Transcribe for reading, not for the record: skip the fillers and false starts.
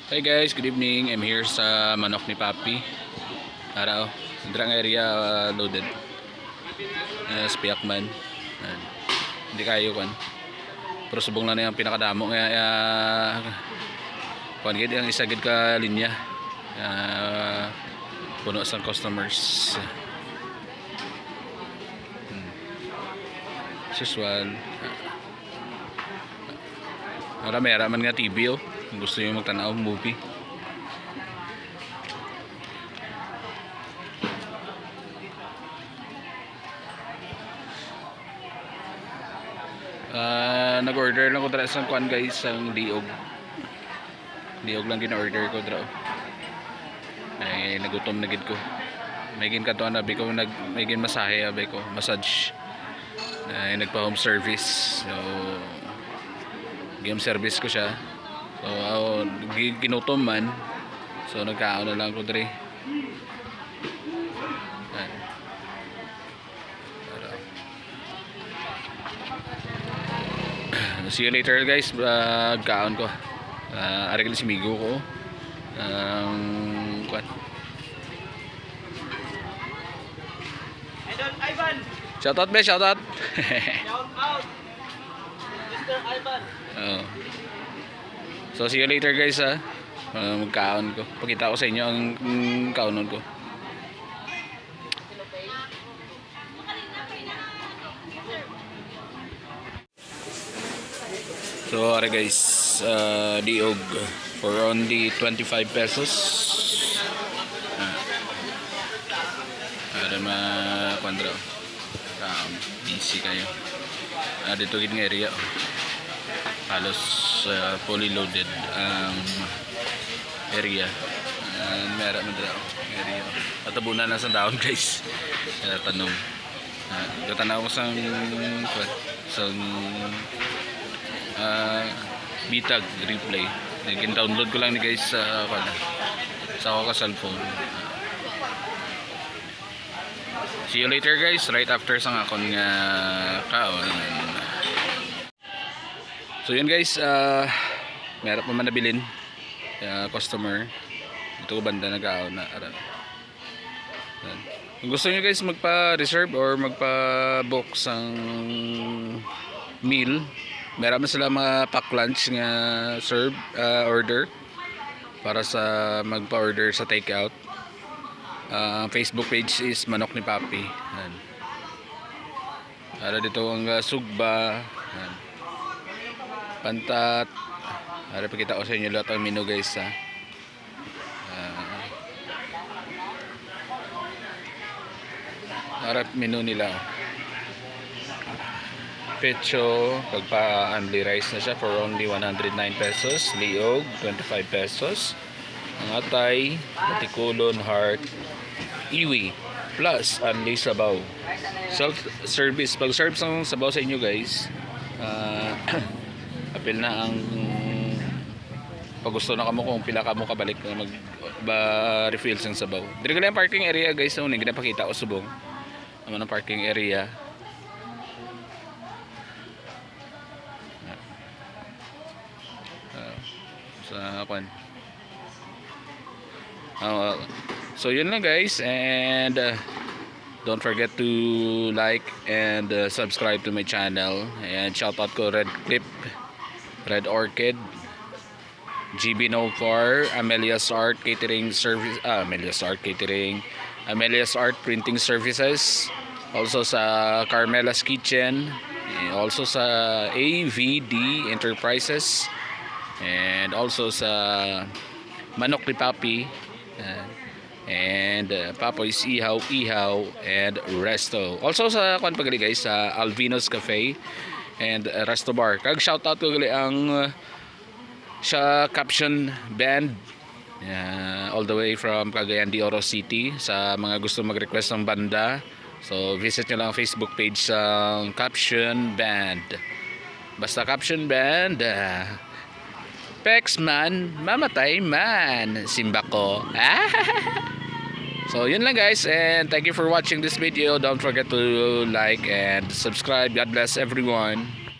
Hey guys, good evening. I'm here sa manok ni Papi. Araw, drang area loaded. Sa Piakman. Hindi kayo kan. Pero subong na yung pinakadamo nga kuan gid ang isa gid ka linya. Puno sa customers. Usual. Marami man nga TV oh. Kung gusto niyo magtanaw movie. Nag-order lang ko dra sa kuan guys, ang diog. Diog lang gina-order ko dra. Ay nagutom na gid ko. May gin kadto na bi ko may gin masahe abi ko, massage. Ay nagpa-home service. So game service ko siya. So ginutom man. So nagkaon na lang ko dre. See you later guys. Kaon ko. Ari si Migo ko. Kuan. Idol Ivan. Shout out be, shout out. Shout out. Mr. Ivan. So see you later guys ha. Magkaon ko. Pakita ko sa inyo ang kaunon ko. So are guys, diog for only 25 pesos. Para ma-kwandra. Easy kayo. Dito gid nga area. Halos fully loaded ang area. Meron mo dito area. Patabunan na sa daon guys. Tanong. Gatanaw ko sa bitag replay. Nagin-download ko lang ni guys sa ako ka cellphone. See you later guys, right after sang akon nga kaon. So yun guys, meron pa man nabilin customer dito banda nag-aon na kung gusto nyo guys magpa-reserve or magpa-book sang meal, meron man sila mga pack lunch nga order para sa magpa-order sa takeout. Facebook page is Manok ni Papi. Ara dito ang sugba, pantat. Ara pakita ko sa inyo lahat ang menu guys ha. Ara menu nila. Pecho, pagpa-only rice na siya for only 109 pesos. Liog, 25 pesos. Ang atay, batikulon, heart, iwi, plus only sabaw. Self-service. Pag-serve sa sabaw sa inyo guys, apil na ang pag gusto na kamo kung pila kamo kabalik na mag-refill sa sabaw. Dito ko lang parking area guys. So, hindi napakita ko subong. Ano ang parking area. Sa kwan. So yun lang guys, and don't forget to like and subscribe to my channel, and shout out ko Red Clip, Red Orchid, GB No Car, Amelia's Art Catering Service, Amelia's Art Catering, Amelia's Art Printing Services, also sa Carmela's Kitchen, also sa AVD Enterprises, and also sa Manok ni Papi, and Papoy's Ihaw and Resto. Also sa kwan pagali guys sa Alvino's Cafe and Resto Bar. Kag shout out ko gali ang sa Caption Band, all the way from Cagayan de Oro City. Sa mga gusto mag-request ng banda, so visit nyo lang ang Facebook page sa Caption Band. Basta Caption Band. Pex man, mamatay man, simba ko. So yun lang guys, and thank you for watching this video. Don't forget to like and subscribe. God bless everyone.